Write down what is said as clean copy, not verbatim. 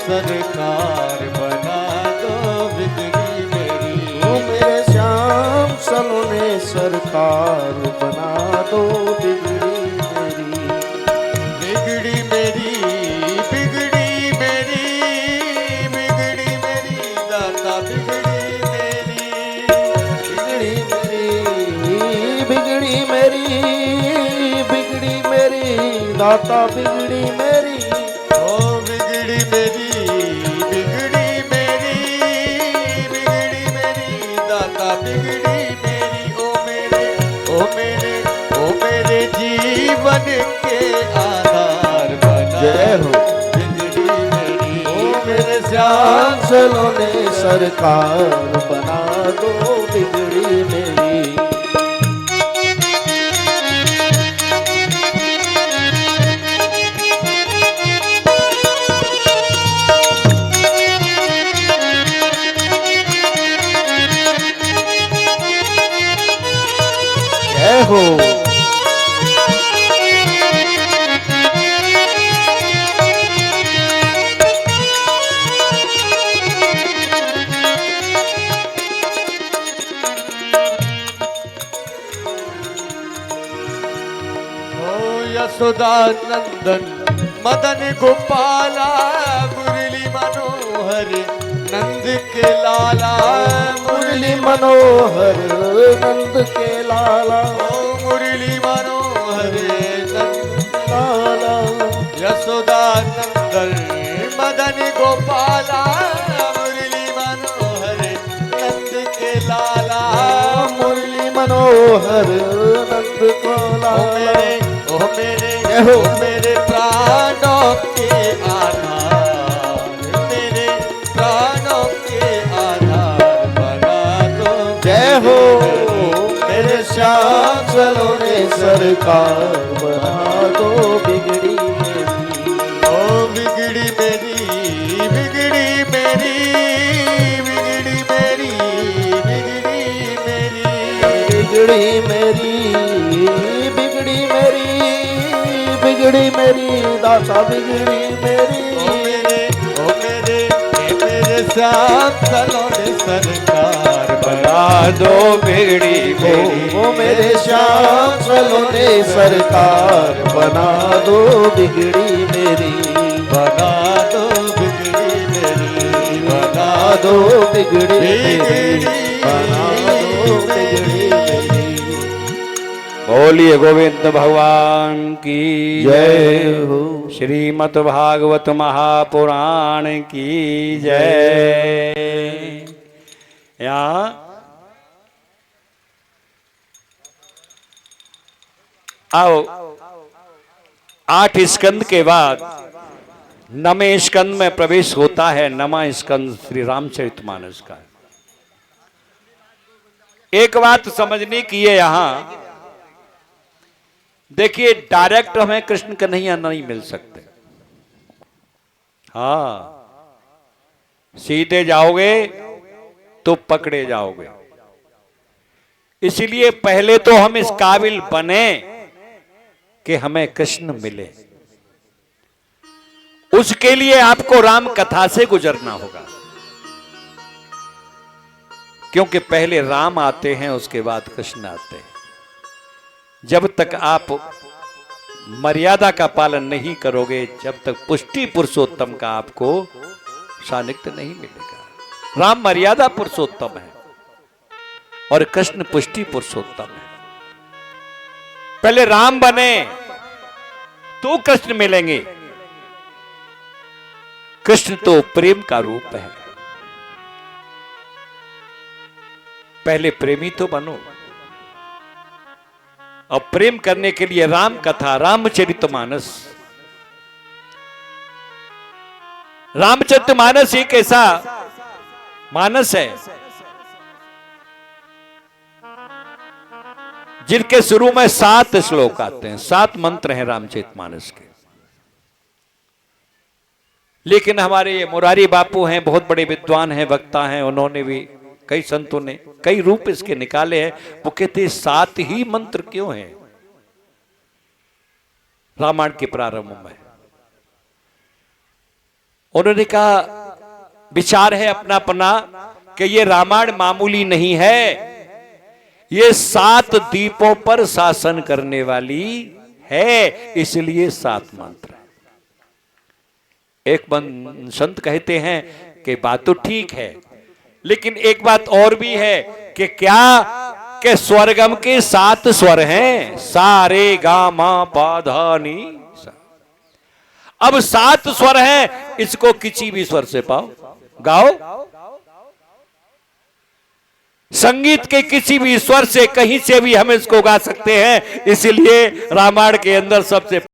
सरकार बना दो बिगड़ी मेरी। ओ मेरे श्याम सलोने सरकार बना दो बिगड़ी मेरी। बिगड़ी मेरी, बिगड़ी मेरी, बिगड़ी मेरी दाता बिगड़ी मेरी। बिगड़ी मेरी, बिगड़ी मेरी, बिगड़ी मेरी दाता बिगड़ी मेरी। ओ बिगड़ी मेरी, बिगड़ी मेरी, बिगड़ी मेरी दाता बिगड़ी मेरी। ओ मेरे, ओ मेरे, ओ मेरे जीवन के आधार बना जय हो। बिगड़ी मेरी। ओ मेरे श्याम सलोने सरकार बना दो बिगड़ी मेरी। जय हो। यशोदा नंदन मदन गोपाला मुरली मनोहर नंद के लाला। मुरली मनोहर नंद के लाला। ओ मुरली मनोहर नंद लाला। यशोदा नंदन मदन गोपाला मुरली मनोहर नंद के लाला। मुरली मनोहर नंद को लाला। ओ मेरे, हो। ओ मेरे प्राणों के आधार, मेरे प्राणों के आधार बना दो। जय हो। मेरे श्याम सलोने सरकार बना दो बिगड़ी मेरी। ओ बिगड़ी मेरी, बिगड़ी मेरी, बिगड़ी मेरी, बिगड़ी मेरी। बिगड़ी मेरी, बिगड़ी मेरी, बिगड़ी मेरी दाता बिगड़ी मेरी। ओ मेरे, ओ मेरे, ए मेरे श्याम सलोने सरकार बना दो बिगड़ी मेरी। ओ मेरे श्याम सलोने सरकार बना दो बिगड़ी मेरी। बना दो बिगड़ी मेरी, बना दो बिगड़ी मेरी। बना दो बिगड़ी मेरी। बोलिए गोविंद भगवान की जय हो। श्रीमद् भागवत महापुराण की जय। यहाँ आओ 8 स्कंद के बाद नवें स्कंद में प्रवेश होता है। नवा स्कंद श्री रामचरितमानस का। एक बात समझने की है यहां, देखिए डायरेक्ट हमें कृष्ण कन्हैया नहीं मिल सकते। हाँ, सीधे जाओगे तो पकड़े जाओगे। इसलिए पहले तो हम इस काबिल बने कि हमें कृष्ण मिले। उसके लिए आपको राम कथा से गुजरना होगा, क्योंकि पहले राम आते हैं, उसके बाद कृष्ण आते हैं। जब तक आप मर्यादा का पालन नहीं करोगे, जब तक पुष्टि पुरुषोत्तम का आपको सानिध्य नहीं मिलेगा। राम मर्यादा पुरुषोत्तम है और कृष्ण पुष्टि पुरुषोत्तम है। पहले राम बने तो कृष्ण मिलेंगे। कृष्ण तो प्रेम का रूप है। पहले प्रेमी तो बनो। और प्रेम करने के लिए राम कथा, रामचरितमानस। रामचरितमानस एक ऐसा मानस है जिनके शुरू में 7 श्लोक आते हैं, 7 मंत्र हैं रामचरितमानस के। लेकिन हमारे ये मुरारी बापू हैं, बहुत बड़े विद्वान हैं, वक्ता हैं, उन्होंने भी, कई संतों ने कई रूप इसके निकाले हैं। वो कहते 7 ही मंत्र क्यों हैं रामायण के प्रारंभ में? उन्होंने कहा विचार है अपना अपना कि ये रामायण मामूली नहीं है, ये 7 द्वीपों पर शासन करने वाली है, इसलिए 7 मंत्र है। एक संत कहते हैं कि बात तो ठीक है, लेकिन एक बात और भी है कि क्या के स्वर्गम के 7 स्वर हैं, सारे गा मा पा धा नी सा। अब 7 स्वर हैं, इसको किसी भी स्वर से पाओ गाओ, संगीत के किसी भी स्वर से कहीं से भी हम इसको गा सकते हैं। इसलिए रामायण के अंदर सबसे